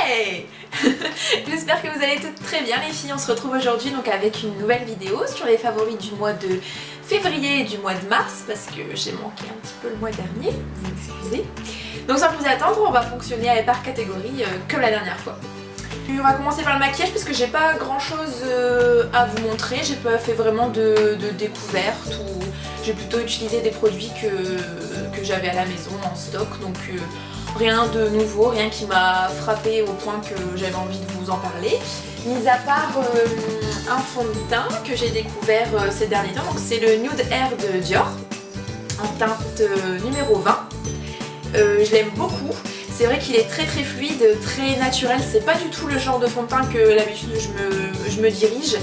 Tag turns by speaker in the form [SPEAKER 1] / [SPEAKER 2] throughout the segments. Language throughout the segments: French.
[SPEAKER 1] Hey J'espère que vous allez toutes très bien les filles. On se retrouve aujourd'hui donc avec une nouvelle vidéo sur les favoris du mois de février et du mois de mars parce que j'ai manqué un petit peu le mois dernier, vous m'excusez. Donc sans plus attendre, on va fonctionner par catégorie comme la dernière fois. On va commencer par le maquillage parce que j'ai pas grand chose à vous montrer, j'ai pas fait vraiment de découverte ou j'ai plutôt utilisé des produits que j'avais à la maison en stock, donc rien de nouveau, rien qui m'a frappé au point que j'avais envie de vous en parler. Mis à part un fond de teint que j'ai découvert ces derniers temps, donc c'est le Nude Air de Dior en teinte numéro 20. Je l'aime beaucoup. C'est vrai qu'il est très fluide, très naturel, c'est pas du tout le genre de fond de teint que d'habitude je me dirige.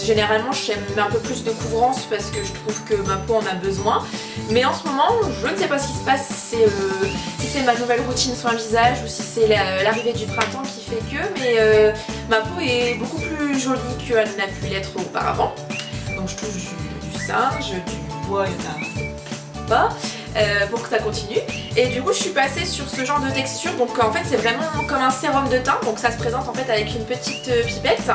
[SPEAKER 1] Généralement j'aime un peu plus de couvrance parce que je trouve que ma peau en a besoin. Mais en ce moment, je ne sais pas ce qui se passe, si c'est ma nouvelle routine soin visage ou si c'est l'arrivée du printemps qui fait que, mais ma peau est beaucoup plus jolie qu'elle n'a pu l'être auparavant. Donc je touche du singe, du bois, il y en a pas. Pour que ça continue, et du coup je suis passée sur ce genre de texture, donc en fait c'est vraiment comme un sérum de teint, donc ça se présente en fait avec une petite pipette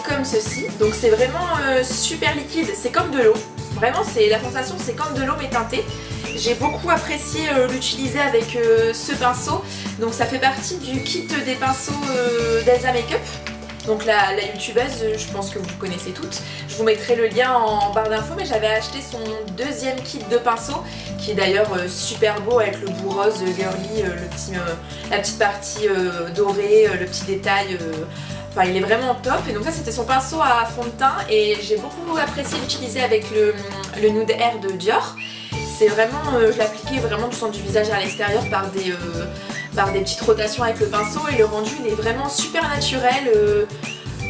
[SPEAKER 1] comme ceci, donc c'est vraiment super liquide, c'est comme de l'eau, vraiment la sensation c'est comme de l'eau mais teintée. J'ai beaucoup apprécié l'utiliser avec ce pinceau, donc ça fait partie du kit des pinceaux d'Elsa Makeup. Donc la youtubeuse, je pense que vous connaissez toutes. Je vous mettrai le lien en barre d'infos, mais j'avais acheté son deuxième kit de pinceaux, qui est d'ailleurs super beau avec le bout rose girly, la petite partie dorée, le petit détail. Enfin, il est vraiment top. Et donc ça c'était son pinceau à fond de teint et j'ai beaucoup apprécié l'utiliser avec le Nude Air de Dior. C'est vraiment, je l'appliquais vraiment du centre du visage à l'extérieur par des petites rotations avec le pinceau et le rendu il est vraiment super naturel,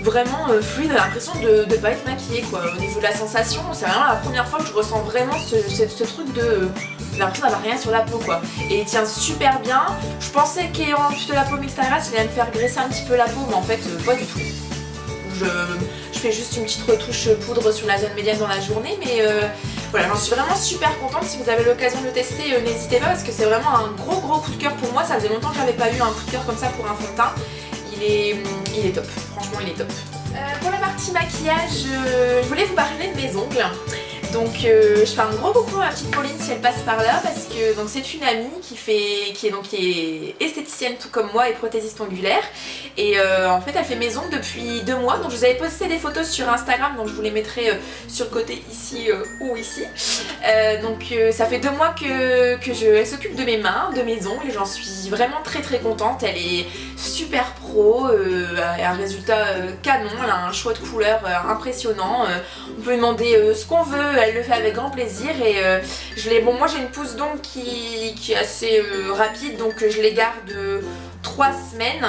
[SPEAKER 1] vraiment fluide, on a l'impression de ne pas être maquillée quoi. Au niveau de la sensation, c'est vraiment la première fois que je ressens vraiment ce truc de l'impression d'avoir rien sur la peau quoi. Et il tient super bien. Je pensais qu'ayant plus de la paume extérieure il allait me faire graisser un petit peu la peau, mais en fait pas du tout. Je fais juste une petite retouche poudre sur la zone médiane dans la journée, mais voilà, j'en suis vraiment super contente. Si vous avez l'occasion de le tester, n'hésitez pas parce que c'est vraiment un gros coup de cœur pour moi. Ça faisait longtemps que j'avais pas eu un coup de cœur comme ça pour un fond de teint. Il est top, franchement il est top. Pour la partie maquillage, je voulais vous parler de mes ongles. Donc je fais un gros coucou à ma petite Pauline si elle passe par là parce que c'est une amie qui est esthéticienne tout comme moi et prothésiste ongulaire et en fait elle fait mes ongles depuis 2 mois, donc je vous avais posté des photos sur Instagram, donc je vous les mettrai sur le côté ici ou ici. Ça fait 2 mois elle s'occupe de mes mains, de mes ongles et j'en suis vraiment très contente. Elle est super pro, elle a un résultat canon, elle a un choix de couleurs impressionnant, on peut lui demander ce qu'on veut, elle le fait avec grand plaisir et moi j'ai une pousse d'ongles qui est assez rapide, donc je les garde 3 semaines.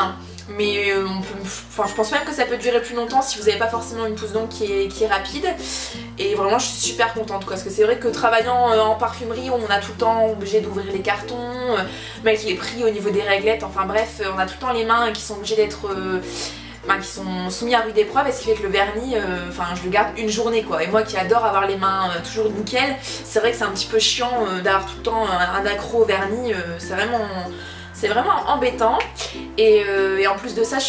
[SPEAKER 1] Mais je pense même que ça peut durer plus longtemps si vous n'avez pas forcément une pousse d'ongles qui est rapide. Et vraiment je suis super contente quoi, parce que c'est vrai que travaillant en parfumerie on a tout le temps obligé d'ouvrir les cartons, avec les prix au niveau des réglettes, enfin bref, on a tout le temps les mains qui sont obligées d'être qui sont soumis à rude épreuve, et ce qui fait que le vernis, je le garde une journée quoi. Et moi qui adore avoir les mains toujours nickel, c'est vrai que c'est un petit peu chiant d'avoir tout le temps un accro au vernis, c'est vraiment embêtant. Et en plus de ça, je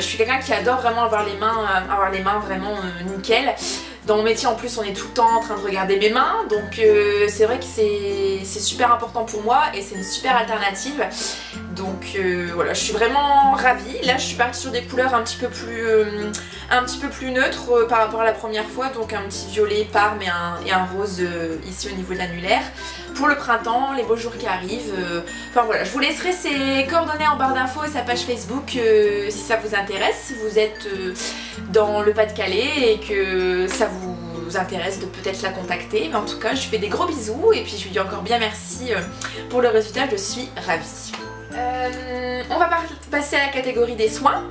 [SPEAKER 1] suis quelqu'un qui adore vraiment avoir les mains vraiment nickel. Dans mon métier en plus on est tout le temps en train de regarder mes mains, donc c'est vrai que c'est super important pour moi et c'est une super alternative. Donc voilà, je suis vraiment ravie. Là je suis partie sur des couleurs un petit peu plus neutres par rapport à la première fois, donc un petit violet parme et un rose ici au niveau de l'annulaire. Pour le printemps, les beaux jours qui arrivent, enfin voilà, je vous laisserai ses coordonnées en barre d'infos et sa page Facebook si ça vous intéresse, si vous êtes dans le Pas-de-Calais et que ça vous intéresse de peut-être la contacter. Mais en tout cas je lui fais des gros bisous et puis je lui dis encore bien merci pour le résultat, je suis ravie. On va passer à la catégorie des soins.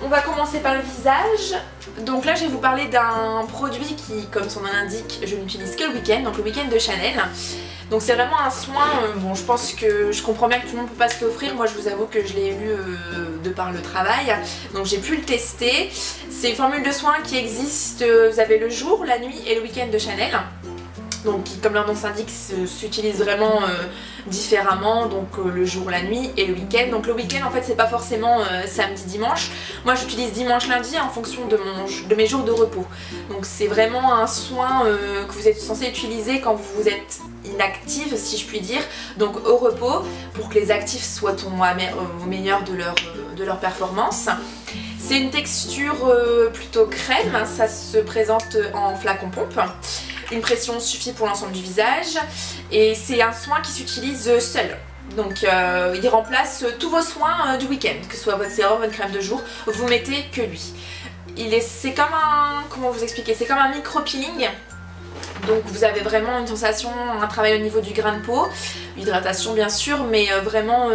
[SPEAKER 1] On va commencer par le visage. Donc là je vais vous parler d'un produit qui, comme son nom l'indique, je n'utilise que le week-end, donc le week-end de Chanel. Donc c'est vraiment un soin, je pense que je comprends bien que tout le monde ne peut pas se l'offrir. Moi je vous avoue que je l'ai eu de par le travail, donc j'ai pu le tester. C'est une formule de soin qui existe, vous avez le jour, la nuit et le week-end de Chanel. donc qui, comme leur nom s'indique, s'utilise vraiment différemment, donc le jour, la nuit et le week-end. Donc le week-end en fait c'est pas forcément samedi, dimanche. Moi j'utilise dimanche, lundi en fonction de mes jours de repos. Donc c'est vraiment un soin que vous êtes censé utiliser quand vous êtes inactive, si je puis dire, donc au repos, pour que les actifs soient au meilleur de leur performance. C'est une texture plutôt crème, ça se présente en flacon pompe. Une pression suffit pour l'ensemble du visage et c'est un soin qui s'utilise seul. Donc il remplace tous vos soins du week-end, que ce soit votre sérum, votre crème de jour, vous mettez que lui. C'est comme un, comment vous expliquer, c'est comme un micro-peeling. Donc vous avez vraiment une sensation, un travail au niveau du grain de peau, hydratation bien sûr, mais vraiment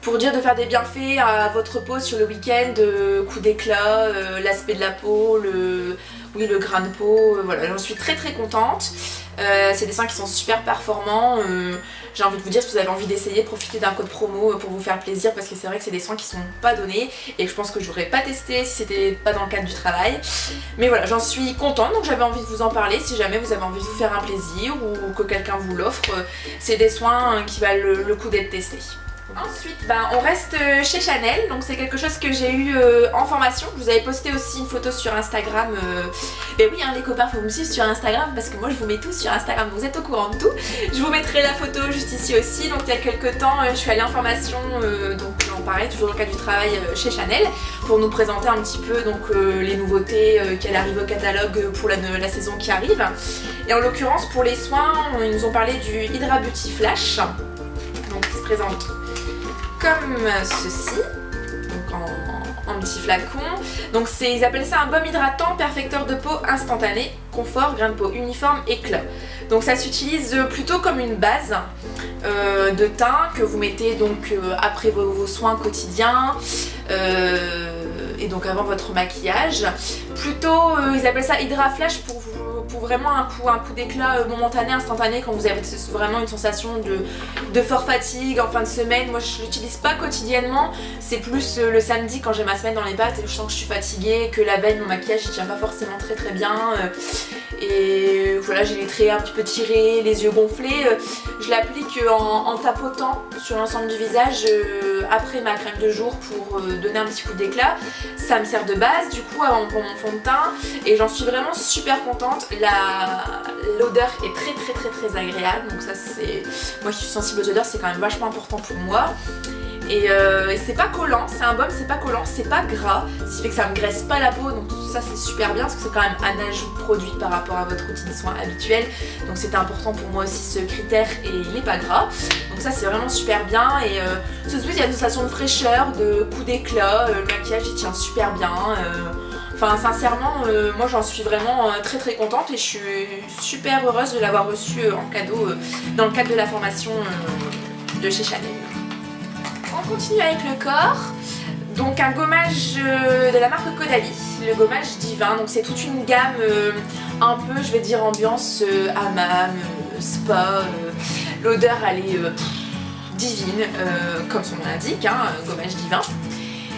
[SPEAKER 1] pour dire de faire des bienfaits à votre peau sur le week-end, coup d'éclat, l'aspect de la peau, le grain de peau, voilà, j'en suis très contente. C'est des soins qui sont super performants. J'ai envie de vous dire, si vous avez envie d'essayer, profitez d'un code promo pour vous faire plaisir, parce que c'est vrai que c'est des soins qui sont pas donnés et que je pense que j'aurais pas testé si c'était pas dans le cadre du travail. Mais voilà, j'en suis contente, donc j'avais envie de vous en parler si jamais vous avez envie de vous faire un plaisir ou que quelqu'un vous l'offre. C'est des soins qui valent le coup d'être testés. Ensuite, on reste chez Chanel, donc c'est quelque chose que j'ai eu en formation. Je vous avais posté aussi une photo sur Instagram. Et oui, hein, les copains, faut me suivre sur Instagram parce que moi je vous mets tout sur Instagram, vous êtes au courant de tout. Je vous mettrai la photo juste ici aussi. Donc il y a quelques temps, je suis allée en formation, donc pareil, toujours dans le cadre du travail chez Chanel, pour nous présenter un petit peu donc, les nouveautés qu'elle arrive au catalogue pour la saison qui arrive. Et en l'occurrence, pour les soins, ils nous ont parlé du Hydra Beauty Flash, donc qui se présente comme ceci, donc en petit flacon. Donc ils appellent ça un baume hydratant, perfecteur de peau instantané, confort, grain de peau uniforme, éclat. Donc ça s'utilise plutôt comme une base de teint que vous mettez donc après vos soins quotidiens et donc avant votre maquillage. Plutôt ils appellent ça Hydra Flash pour vraiment un coup d'éclat momentané, instantané, quand vous avez vraiment une sensation de fort fatigue en fin de semaine. Moi je l'utilise pas quotidiennement, c'est plus le samedi quand j'ai ma semaine dans les pattes et je sens que je suis fatiguée, que la veille mon maquillage il tient pas forcément très bien et voilà, j'ai les traits un petit peu tirés, les yeux gonflés. Je l'applique en tapotant sur l'ensemble du visage après ma crème de jour pour donner un petit coup d'éclat. Ça me sert de base du coup pour mon fond de teint et j'en suis vraiment super contente. L'odeur est très agréable, donc ça c'est... Moi qui suis sensible aux odeurs, c'est quand même vachement important pour moi. Et c'est pas collant, c'est un baume, c'est pas collant, c'est pas gras, ce qui fait que ça me graisse pas la peau, donc tout ça c'est super bien parce que c'est quand même un ajout de produit par rapport à votre routine de soins habituelle. Donc c'était important pour moi aussi ce critère et il est pas gras. Donc ça c'est vraiment super bien et ce il y a une sensation de fraîcheur, de coup d'éclat, le maquillage il tient super bien. Enfin sincèrement, moi j'en suis vraiment très contente et je suis super heureuse de l'avoir reçu en cadeau dans le cadre de la formation de chez Chanel. On continue avec le corps, donc un gommage de la marque Caudalie, le gommage divin. Donc c'est toute une gamme un peu, je vais dire, ambiance hammam, spa. L'odeur elle est divine, comme son nom l'indique, hein, gommage divin.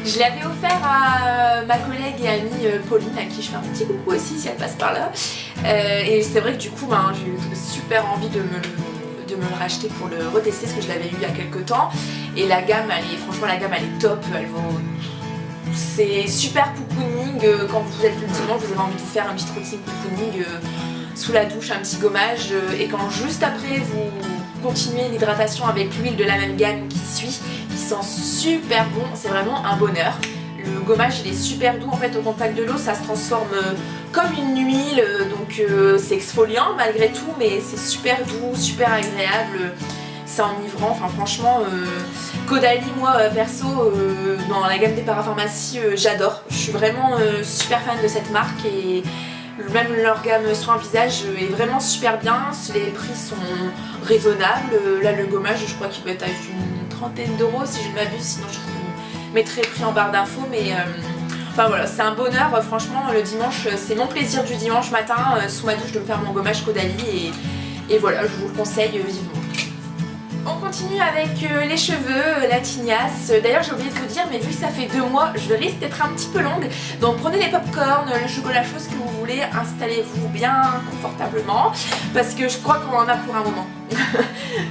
[SPEAKER 1] Je l'avais offert à ma collègue et amie Pauline, à qui je fais un petit coucou aussi si elle passe par là. Et c'est vrai que du coup j'ai eu super envie de me le racheter pour le retester parce que je l'avais eu il y a quelques temps. Et la gamme franchement la gamme elle est top, c'est super cocooning quand vous êtes le dimanche, vous avez envie de vous faire un petit routine cocooning sous la douche, un petit gommage et quand juste après vous continuez l'hydratation avec l'huile de la même gamme qui suit, qui sent super bon, c'est vraiment un bonheur. Le gommage il est super doux en fait au contact de l'eau, ça se transforme comme une huile, donc c'est exfoliant malgré tout mais c'est super doux, super agréable, c'est enivrant, enfin franchement Caudalie moi perso dans la gamme des parapharmacies j'adore, je suis vraiment super fan de cette marque et même leur gamme soins visage est vraiment super bien, les prix sont raisonnables, là le gommage je crois qu'il doit être à une trentaine d'euros si je ne m'abuse, sinon je vous mettrai le prix en barre d'infos mais enfin voilà, c'est un bonheur, franchement le dimanche c'est mon plaisir du dimanche matin sous ma douche de me faire mon gommage Caudalie et voilà, je vous le conseille vivement. On continue avec les cheveux, la tignasse. D'ailleurs j'ai oublié de vous dire, mais vu que ça fait 2 mois, je risque d'être un petit peu longue. Donc prenez les pop-corn, le chocolat chaud, ce que vous voulez, installez-vous bien confortablement. Parce que je crois qu'on en a pour un moment.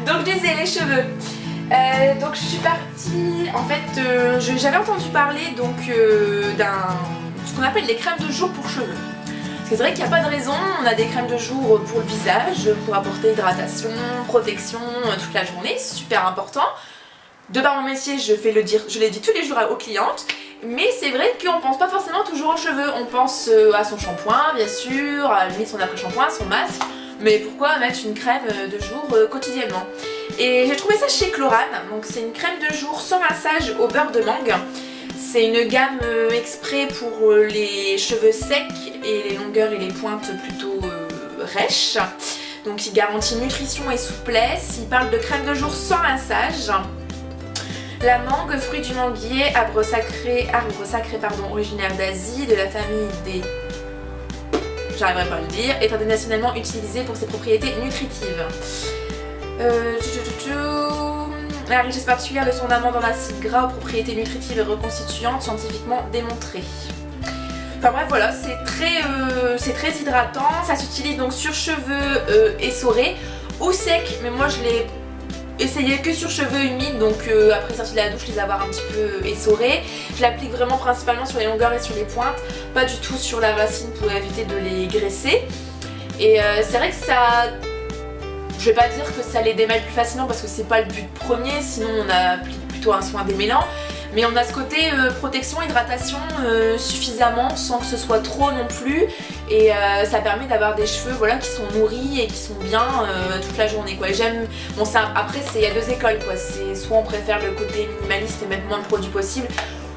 [SPEAKER 1] Donc je disais les cheveux. Donc je suis partie, en fait j'avais entendu parler donc ce qu'on appelle les crèmes de jour pour cheveux. Parce que c'est vrai qu'il n'y a pas de raison, on a des crèmes de jour pour le visage, pour apporter hydratation, protection toute la journée, c'est super important. De par mon métier, je l'ai dit tous les jours aux clientes, mais c'est vrai qu'on pense pas forcément toujours aux cheveux, on pense à son shampoing bien sûr, à la limite son après-shampoing, son masque, mais pourquoi mettre une crème de jour quotidiennement? Et j'ai trouvé ça chez Chlorane, donc c'est une crème de jour sans massage au beurre de mangue. C'est une gamme exprès pour les cheveux secs et les longueurs et les pointes plutôt rêches. Donc il garantit nutrition et souplesse, il parle de crème de jour sans massage. La mangue, fruit du manguier, arbre sacré originaire d'Asie, de la famille des... j'arriverai pas à le dire, est internationalement utilisé pour ses propriétés nutritives. La richesse particulière de son amande en acide gras aux propriétés nutritives et reconstituantes scientifiquement démontrées. Enfin bref voilà, c'est très hydratant, ça s'utilise donc sur cheveux essorés ou secs, mais moi je l'ai essayé que sur cheveux humides, donc après sortie de la douche les avoir un petit peu essorés. Je l'applique vraiment principalement sur les longueurs et sur les pointes, pas du tout sur la racine pour éviter de les graisser. Et c'est vrai que ça... je vais pas dire que ça les démêle plus facilement parce que c'est pas le but premier, sinon on applique plutôt un soin démêlant. Mais on a ce côté protection, hydratation suffisamment sans que ce soit trop non plus. Et ça permet d'avoir des cheveux voilà, qui sont nourris et qui sont bien toute la journée quoi. J'aime, bon ça, après il y a 2 écoles quoi. C'est soit on préfère le côté minimaliste et mettre moins de produits possible.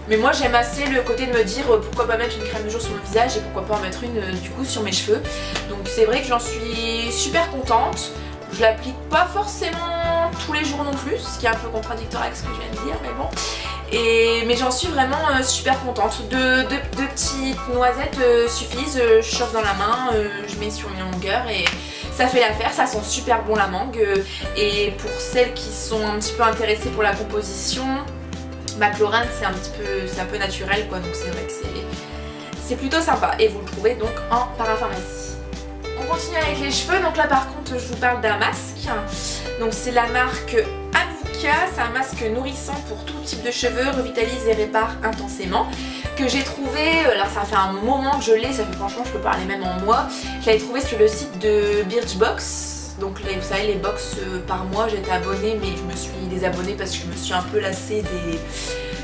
[SPEAKER 1] Mais moi j'aime assez le côté de me dire pourquoi pas mettre une crème de jour sur mon visage et pourquoi pas en mettre une du coup sur mes cheveux. Donc c'est vrai que j'en suis super contente. Je l'applique pas forcément tous les jours non plus, ce qui est un peu contradictoire avec ce que je viens de dire, mais bon. Mais j'en suis vraiment super contente. Deux petites noisettes suffisent, je chauffe dans la main, je mets sur mes longueurs et ça fait l'affaire, ça sent super bon la mangue. Et pour celles qui sont un petit peu intéressées pour la composition, ma Chlorane c'est un peu naturel quoi, donc c'est vrai que c'est plutôt sympa. Et vous le trouvez donc en parapharmacie. On continue avec les cheveux, donc là par contre je vous parle d'un masque. Donc c'est la marque Amika, c'est un masque nourrissant pour tout type de cheveux, revitalise et répare intensément. Que j'ai trouvé, alors ça fait un moment que je l'ai, ça fait franchement je peux parler même en mois. Je l'avais trouvé sur le site de Birchbox. Donc vous savez les box par mois, j'étais abonnée mais je me suis désabonnée parce que je me suis un peu lassée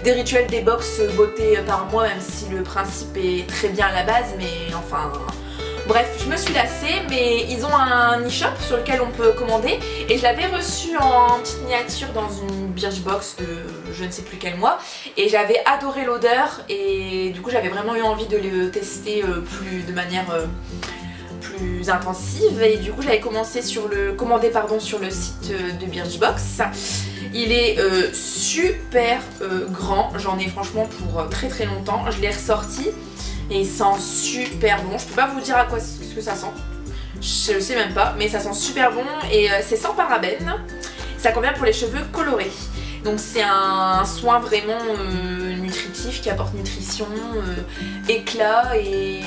[SPEAKER 1] des rituels des box beauté par mois, même si le principe est très bien à la base, mais enfin... Bref, je me suis lassée, mais ils ont un e-shop sur lequel on peut commander et je l'avais reçu en petite miniature dans une Birchbox de je ne sais plus quel mois et j'avais adoré l'odeur et du coup j'avais vraiment eu envie de le tester de manière plus intensive et du coup j'avais commandé sur le site de Birchbox. Il est super grand, j'en ai franchement pour très très longtemps, je l'ai ressorti. Et il sent super bon, je peux pas vous dire à quoi ce que ça sent, je le sais même pas, mais ça sent super bon et c'est sans parabènes, ça convient pour les cheveux colorés. Donc c'est un soin vraiment nutritif qui apporte nutrition, éclat et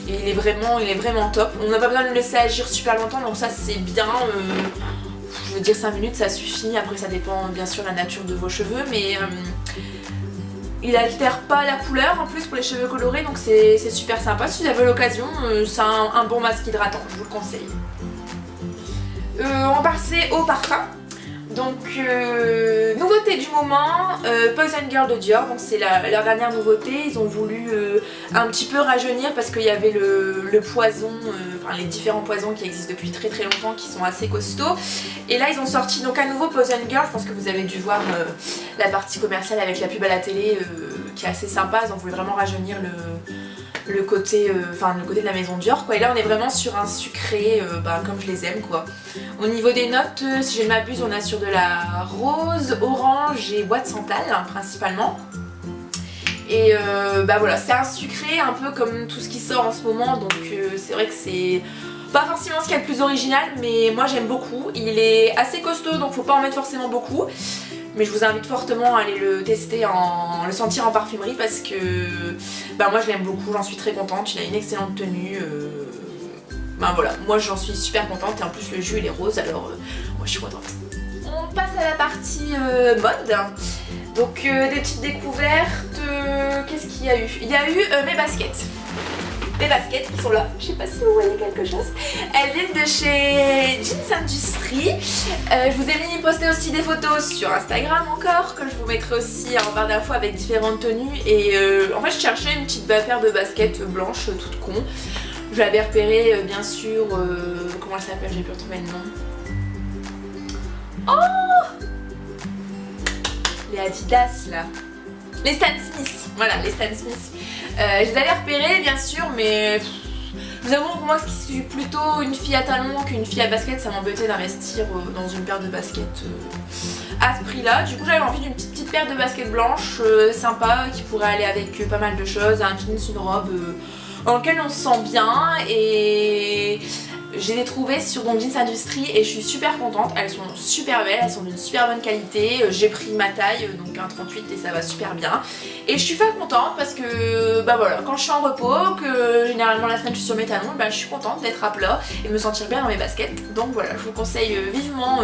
[SPEAKER 1] il est vraiment top. On n'a pas besoin de le laisser agir super longtemps donc ça c'est bien, je veux dire 5 minutes ça suffit, après ça dépend bien sûr de la nature de vos cheveux mais... il altère pas la couleur en plus pour les cheveux colorés donc c'est super sympa. Si vous avez l'occasion, c'est un bon masque hydratant, je vous le conseille. On va passer au parfum. Donc nouveauté du moment, Poison Girl de Dior, donc c'est leur dernière nouveauté. Ils ont voulu un petit peu rajeunir parce qu'il y avait le poison, enfin les différents poisons qui existent depuis très très longtemps qui sont assez costauds. Et là ils ont sorti donc à nouveau Poison Girl, je pense que vous avez dû voir la partie commerciale avec la pub à la télé qui est assez sympa. Ils ont voulu vraiment rajeunir le côté de la maison Dior quoi. Et là on est vraiment sur un sucré comme je les aime quoi. Au niveau des notes, si je ne m'abuse, on a sur de la rose, orange et bois de santal principalement. Et voilà, c'est un sucré un peu comme tout ce qui sort en ce moment, donc c'est vrai que c'est pas forcément ce qu'il y a de plus original, mais moi j'aime beaucoup. Il est assez costaud, donc faut pas en mettre forcément beaucoup. Mais je vous invite fortement à aller le tester, le sentir en parfumerie parce que bah moi je l'aime beaucoup, j'en suis très contente. Il a une excellente tenue. Ben voilà, moi j'en suis super contente et en plus le jus il est rose, alors moi je suis contente. On passe à la partie mode. Donc des petites découvertes, qu'est-ce qu'il y a eu? Il y a eu mes baskets. Mes baskets qui sont là, je sais pas si vous voyez quelque chose. Elles viennent de chez Jeans Industry. Je vous ai posté aussi des photos sur Instagram encore, que je vous mettrai aussi en barre d'infos avec différentes tenues. Et en fait je cherchais une petite paire de baskets blanches toutes con. Je l'avais repéré bien sûr, comment elle s'appelle, j'ai pu retrouver le nom. Oh, les Adidas là. Les Stan Smith, voilà les Stan Smith. Je les avais repérés bien sûr, mais je vous avoue que moi qui suis plutôt une fille à talons qu'une fille à basket, ça m'embêtait d'investir dans une paire de baskets à ce prix là. Du coup j'avais envie d'une petite paire de baskets blanches sympa qui pourrait aller avec pas mal de choses, un jeans, une robe dans lequel on se sent bien. Et je les ai trouvées sur Jeans Industry et je suis super contente, elles sont super belles, elles sont d'une super bonne qualité. J'ai pris ma taille, donc un 38 et ça va super bien. Et je suis pas contente parce que bah voilà, quand je suis en repos, que généralement la semaine je suis sur mes talons, bah, je suis contente d'être à plat et me sentir bien dans mes baskets. Donc voilà, je vous conseille vivement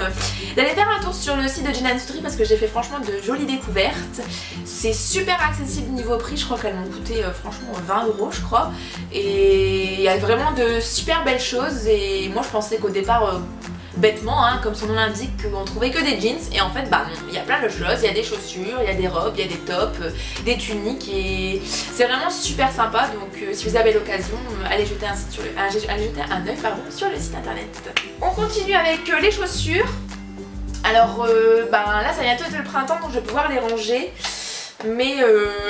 [SPEAKER 1] d'aller faire un tour sur le site de Jeans Industry parce que j'ai fait franchement de jolies découvertes. C'est super accessible niveau prix, je crois qu'elles m'ont coûté franchement 20 € je crois. Et il y a vraiment de super belles choses. Et moi je pensais qu'au départ, bêtement, hein, comme son nom l'indique, on trouvait que des jeans. Et en fait bah non, il y a plein de choses, il y a des chaussures, il y a des robes, il y a des tops, des tuniques. Et c'est vraiment super sympa. Donc si vous avez l'occasion, allez jeter un œil sur le site internet. On continue avec les chaussures. Alors là ça vient bientôt être le printemps, donc je vais pouvoir les ranger. Mais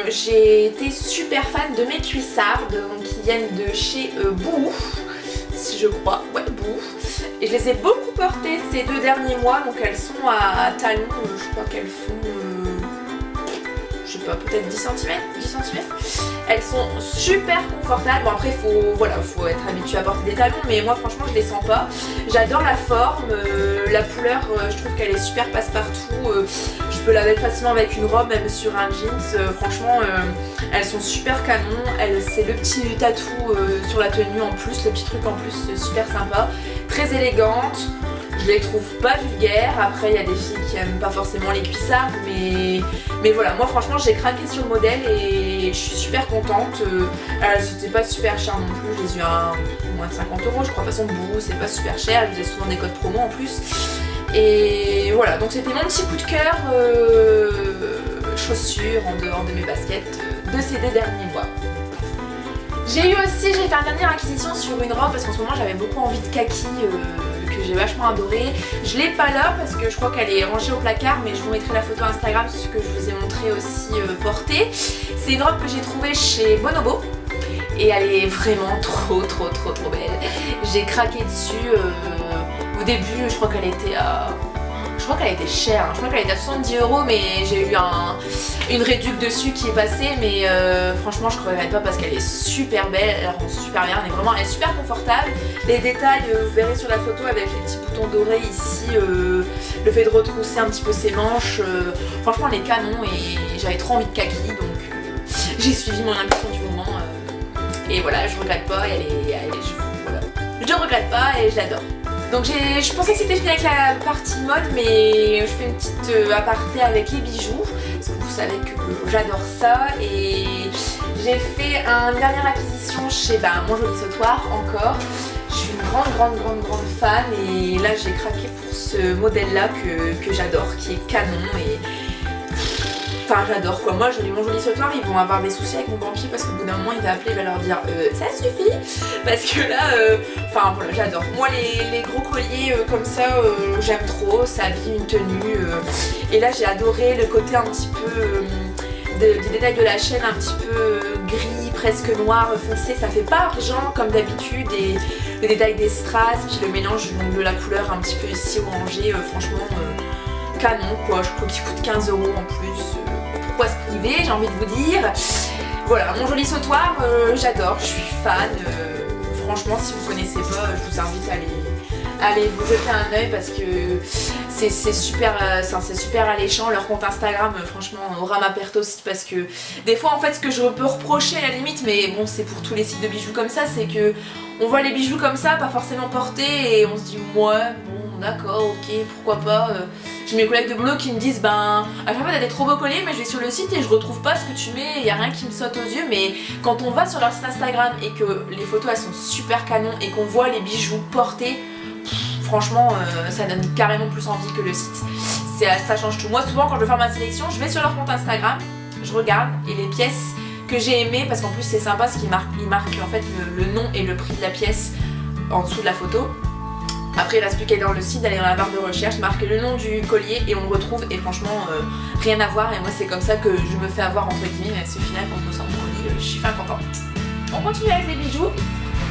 [SPEAKER 1] j'ai été super fan de mes cuissardes qui viennent de chez Bouhou, si je crois, ouais Bouhou. Et je les ai beaucoup portées ces 2 derniers mois, donc elles sont à talons, je crois qu'elles font, je sais pas, peut-être 10 cm. Elles sont super confortables. Bon après faut être habitué à porter des talons, mais moi franchement je les sens pas. J'adore la forme, la couleur, je trouve qu'elle est super passe-partout. Je peux la mettre facilement avec une robe, même sur un jeans. Franchement elles sont super canon. C'est le petit tatou sur la tenue en plus, le petit truc en plus super sympa, très élégante. Je les trouve pas vulgaires. Après il y a des filles qui aiment pas forcément les cuissards, mais voilà, moi franchement j'ai craqué sur le modèle et je suis super contente. C'était pas super cher non plus, je les ai eu à moins de 50 € je crois. De toute façon Bouhou c'est pas super cher, je faisais souvent des codes promo en plus. Et voilà, donc c'était mon petit coup de cœur chaussures en dehors de mes baskets de ces 2 derniers mois. J'ai fait une dernière acquisition sur une robe parce qu'en ce moment j'avais beaucoup envie de kaki que j'ai vachement adoré. Je l'ai pas là parce que je crois qu'elle est rangée au placard, mais je vous mettrai la photo Instagram, ce que je vous ai montré aussi portée. C'est une robe que j'ai trouvée chez Bonobo et elle est vraiment trop belle. J'ai craqué dessus. Au début je crois qu'elle était à... Je crois qu'elle était chère, je crois qu'elle était à 70 €, mais j'ai eu une réduc dessus qui est passée, mais franchement je ne regrette pas parce qu'elle est super belle, elle rend super bien, elle est super confortable. Les détails, vous verrez sur la photo avec les petits boutons dorés ici, le fait de retrousser un petit peu ses manches, franchement elle est canon et j'avais trop envie de kaki, donc j'ai suivi mon impulsion du moment et voilà, je regrette pas, je regrette pas et je l'adore. Donc je pensais que c'était fini avec la partie mode, mais je fais une petite aparté avec les bijoux parce que vous savez que j'adore ça. Et j'ai fait une dernière acquisition chez Mon Joli Sautoir encore. Je suis une grande fan et là j'ai craqué pour ce modèle là que j'adore, qui est canon et... Enfin j'adore quoi, moi Mon Joli Sautoir ils vont avoir des soucis avec mon banquier parce qu'au bout d'un moment il va appeler, il va leur dire ça suffit, parce que là, enfin voilà j'adore. Moi les gros colliers comme ça j'aime trop, ça habille une tenue et là j'ai adoré le côté un petit peu des détails de la chaîne un petit peu gris, presque noir foncé, ça fait pas argent comme d'habitude et le détail des strass, puis le mélange de la couleur un petit peu ici orangé, franchement canon quoi, je crois qu'il coûte 15 € en plus. Pourquoi se priver, j'ai envie de vous dire. Voilà, Mon Joli Sautoir, j'adore, je suis fan. franchement, si vous connaissez pas, je vous invite à aller vous jeter un œil parce que c'est super, c'est super alléchant. Leur compte Instagram, franchement, aura ma perte aussi parce que des fois, en fait, ce que je peux reprocher à la limite, mais bon, c'est pour tous les sites de bijoux comme ça, c'est que on voit les bijoux comme ça, pas forcément portés, et on se dit ouais, bon, d'accord, ok, pourquoi pas. J'ai mes collègues de boulot qui me disent ben à chaque fois t'as des trop beaux colliers, mais je vais sur le site et je retrouve pas ce que tu mets, il y a rien qui me saute aux yeux. Mais quand on va sur leur site Instagram et que les photos elles sont super canon et qu'on voit les bijoux portés, franchement ça donne carrément plus envie que le site. Ça change tout. Moi souvent quand je veux faire ma sélection, je vais sur leur compte Instagram, je regarde et les pièces que j'ai aimées, parce qu'en plus c'est sympa parce qu'ils marquent en fait le nom et le prix de la pièce en dessous de la photo. Après il reste plus qu'à aller dans le site, d'aller dans la barre de recherche, marquer le nom du collier et on le retrouve, et franchement rien à voir. Et moi c'est comme ça que je me fais avoir entre guillemets, mais au final quand je me sors mon colis, je suis fin contente. On continue avec les bijoux,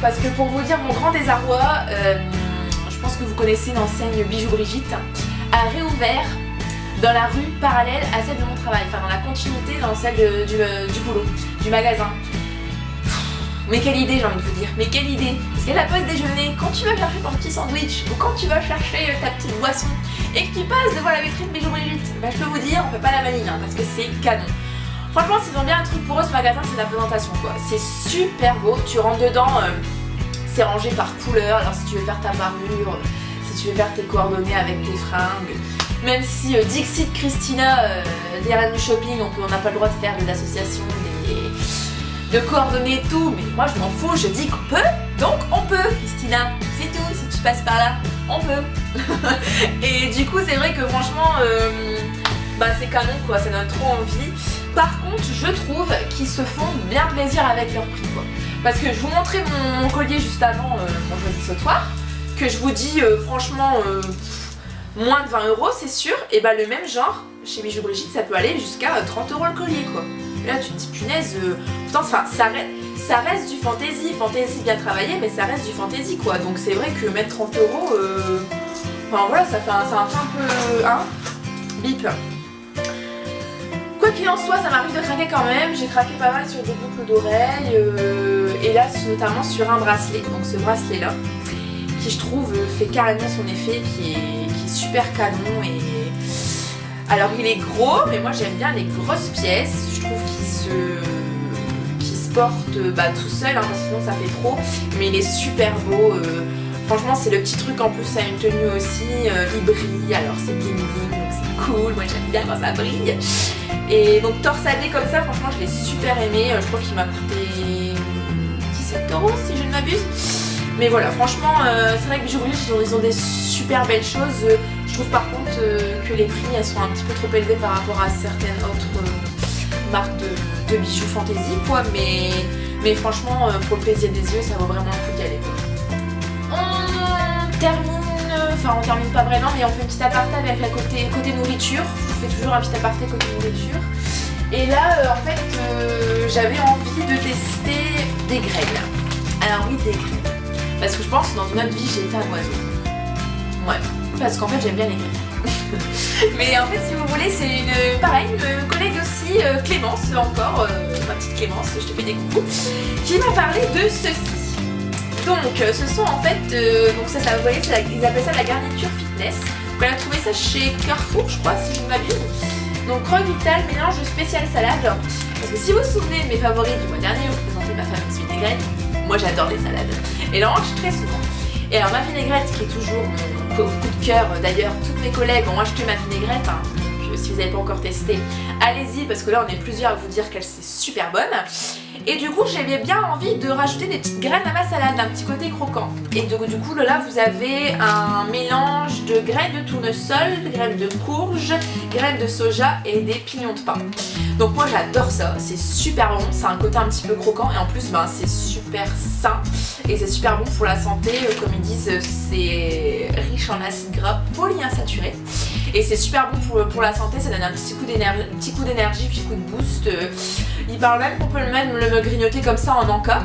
[SPEAKER 1] parce que pour vous dire mon grand désarroi, je pense que vous connaissez l'enseigne Bijoux Brigitte, a réouvert dans la rue parallèle à celle de mon travail, enfin dans la continuité dans celle du boulot, du magasin. Mais quelle idée, j'ai envie de vous dire, mais quelle idée! Parce qu'à la pause déjeuner, quand tu vas chercher ton petit sandwich ou quand tu vas chercher ta petite boisson et que tu passes devant la vitrine Bijoux Brigitte, bah je peux vous dire, on fait pas la maline hein, parce que c'est canon. Franchement, s'ils ont bien un truc pour eux, ce magasin, c'est la présentation quoi. C'est super beau, tu rentres dedans, c'est rangé par couleur. Alors si tu veux faire ta parure, si tu veux faire tes coordonnées avec tes fringues, même si Dixit Christina, des reines du shopping, on n'a pas le droit de faire des associations, de coordonner tout, mais moi je m'en fous, je dis qu'on peut, donc on peut, Christina, c'est tout, si tu passes par là, on peut. Et du coup c'est vrai que franchement, bah c'est canon quoi, ça donne trop envie. Par contre je trouve qu'ils se font bien plaisir avec leur prix quoi. Parce que je vous montrais mon collier juste avant mon joli sautoir, que je vous dis franchement moins de 20 € c'est sûr, et bah le même genre, chez Bijoux Brigitte ça peut aller jusqu'à 30 € le collier quoi. Et là tu te dis punaise, pourtant ça reste du fantaisie bien travaillé, mais ça reste du fantaisie quoi. Donc c'est vrai que mettre 30 €, enfin voilà, ça fait un peu hein, bip. Quoi qu'il en soit, ça m'arrive de craquer quand même. J'ai craqué pas mal sur des boucles d'oreilles et là notamment sur un bracelet, donc ce bracelet là, qui je trouve fait carrément son effet, qui est super canon. Et alors il est gros, mais moi j'aime bien les grosses pièces, je trouve qu'il se porte tout seul, hein, parce que sinon ça fait trop, mais il est super beau, franchement c'est le petit truc, en plus ça a une tenue aussi, il brille, alors c'est bling bling, donc c'est cool, moi j'aime bien quand ça brille. Et donc torsadé comme ça, franchement je l'ai super aimé, je crois qu'il m'a coûté 17 € si je ne m'abuse. Mais voilà, franchement c'est vrai que Bijoux Brigitte ils ont des super belles choses. Je trouve par contre que les prix elles sont un petit peu trop élevés par rapport à certaines autres marques de bijoux fantaisie quoi, mais franchement pour le plaisir des yeux ça vaut vraiment le coup d'y aller. On termine pas vraiment, mais on fait une petite aparté avec la côté nourriture. Je fais toujours un petit aparté côté nourriture. Et là en fait j'avais envie de tester des grêles. Alors oui, des grêles. Parce que je pense que dans une autre vie j'ai été un oiseau. Ouais. Parce qu'en fait j'aime bien les grêles. Mais en fait si vous voulez c'est une collègue aussi, Clémence encore, ma petite Clémence, je te fais des coucous, qui m'a parlé de ceci. Donc ce sont en fait, donc ça vous voyez ils appellent ça la garniture fitness. Donc elle a trouvé ça chez Carrefour je crois si je ne m'abuse. Donc Croque Vital mélange spécial salade. Parce que si vous vous souvenez de mes favoris du mois dernier, vous présentez ma fameuse vinaigrette. Moi j'adore les salades. Et là on mange très souvent. Et alors ma vinaigrette qui est toujours mon coup de cœur, d'ailleurs toutes mes collègues ont acheté ma vinaigrette, hein, donc si vous n'avez pas encore testé, allez-y parce que là on est plusieurs à vous dire qu'elle c'est super bonne. Et du coup j'avais bien envie de rajouter des petites graines à ma salade, un petit côté croquant. Et du coup là vous avez un mélange de graines de tournesol, graines de courge, graines de soja et des pignons de pain. Donc moi j'adore ça, c'est super bon, c'est un côté un petit peu croquant et en plus c'est super sain et c'est super bon pour la santé, comme ils disent c'est riche en acides gras polyinsaturés et c'est super bon pour la santé, ça donne un petit coup d'énergie, petit coup de boost. Ils parlent même qu'on peut le grignoter comme ça en encas.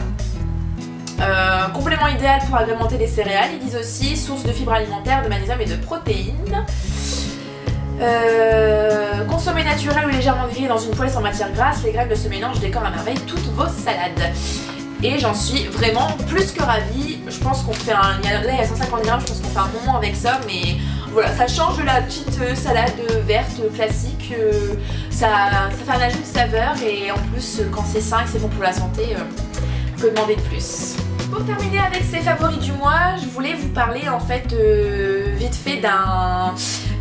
[SPEAKER 1] Complément idéal pour agrémenter les céréales, ils disent aussi source de fibres alimentaires, de magnésium et de protéines. Consommé naturel ou légèrement grillé dans une poêle sans matière grasse, les graines de ce mélange décorent à merveille toutes vos salades. et j'en suis vraiment plus que ravie. Je pense qu'on fait là il y a 150 grammes, je pense qu'on fait un moment avec ça, mais voilà, ça change de la petite salade verte classique, ça fait un ajout de saveur et en plus quand c'est sain et que c'est bon pour la santé, on peut demander de plus. Pour terminer avec ces favoris du mois, je voulais vous parler en fait vite fait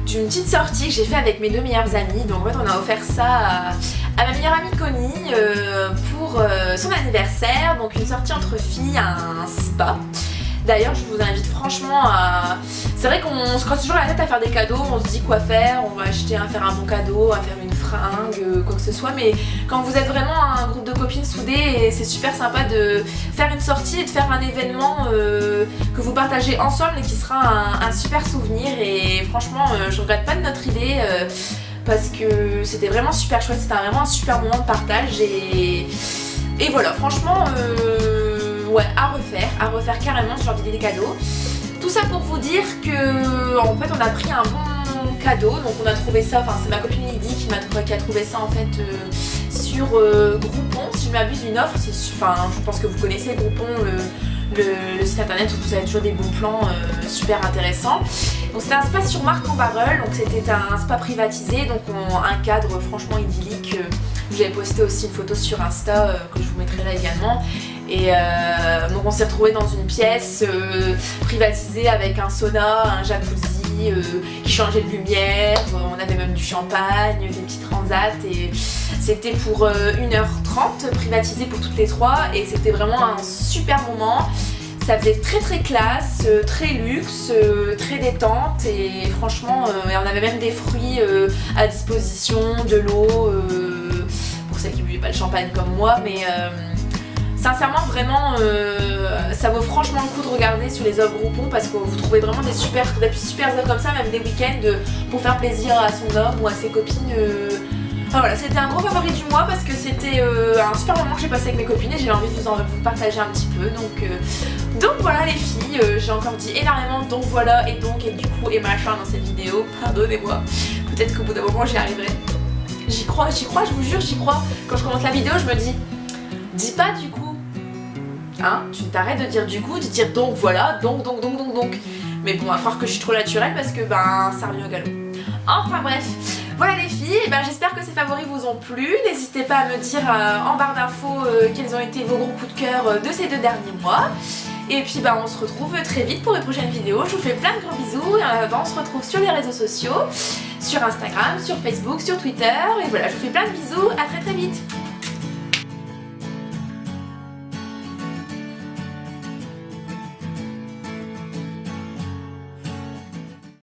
[SPEAKER 1] d'une petite sortie que j'ai fait avec mes deux meilleures amies. Donc en fait on a offert ça à ma meilleure amie Connie pour son anniversaire. Donc une sortie entre filles à un spa. D'ailleurs je vous invite franchement à... C'est vrai qu'on se croise toujours la tête à faire des cadeaux, on se dit quoi faire, on va acheter, faire un bon cadeau, à faire une fringue, quoi que ce soit. Mais quand vous êtes vraiment un groupe de copines soudées, c'est super sympa de faire une sortie et de faire un événement que vous partagez ensemble et qui sera un super souvenir. Et franchement je regrette pas de notre idée parce que c'était vraiment super chouette, c'était vraiment un super moment de partage et voilà, franchement ouais, à refaire carrément ce genre d'idée des cadeaux. Tout ça pour vous dire que en fait on a pris un bon cadeau, donc on a trouvé ça, enfin c'est ma copine Lydie qui a trouvé ça en fait sur Groupon, si je m'abuse, une offre, enfin je pense que vous connaissez Groupon, le site internet où vous avez toujours des bons plans super intéressants. Donc c'était un spa sur Marcq-en-Barœul, donc c'était un spa privatisé, donc un cadre franchement idyllique. J'avais posté aussi une photo sur Insta que je vous mettrai là également. Et donc on s'est retrouvés dans une pièce privatisée avec un sauna, un jacuzzi qui changeait de lumière, on avait même du champagne, des petites transats et c'était pour 1h30 privatisé pour toutes les trois et c'était vraiment un super moment. Ça faisait très très classe, très luxe, très détente et franchement on avait même des fruits à disposition, de l'eau pour celles qui ne buvaient pas le champagne comme moi, mais sincèrement vraiment ça vaut franchement le coup de regarder sur les offres Groupon parce que vous trouvez vraiment des super offres comme ça, même des week-ends pour faire plaisir à son homme ou à ses copines. Enfin voilà, c'était un gros favori du mois parce que c'était un super moment que j'ai passé avec mes copines et j'ai envie de vous partager un petit peu. Donc voilà les filles, j'ai encore dit énormément donc voilà et donc et du coup et machin dans cette vidéo, pardonnez-moi. Peut-être qu'au bout d'un moment j'y arriverai. J'y crois, je vous jure j'y crois. Quand je commence la vidéo je me dis pas du coup. Hein, tu t'arrêtes de dire du coup, de dire donc voilà, donc. Mais bon, à croire que je suis trop naturelle parce que ben ça revient au galop. Enfin bref, voilà les filles, ben, j'espère que ces favoris vous ont plu. N'hésitez pas à me dire en barre d'infos quels ont été vos gros coups de cœur de ces 2 derniers mois. Et puis ben, on se retrouve très vite pour une prochaine vidéo. Je vous fais plein de gros bisous et on se retrouve sur les réseaux sociaux, sur Instagram, sur Facebook, sur Twitter. Et voilà, je vous fais plein de bisous, à très vite.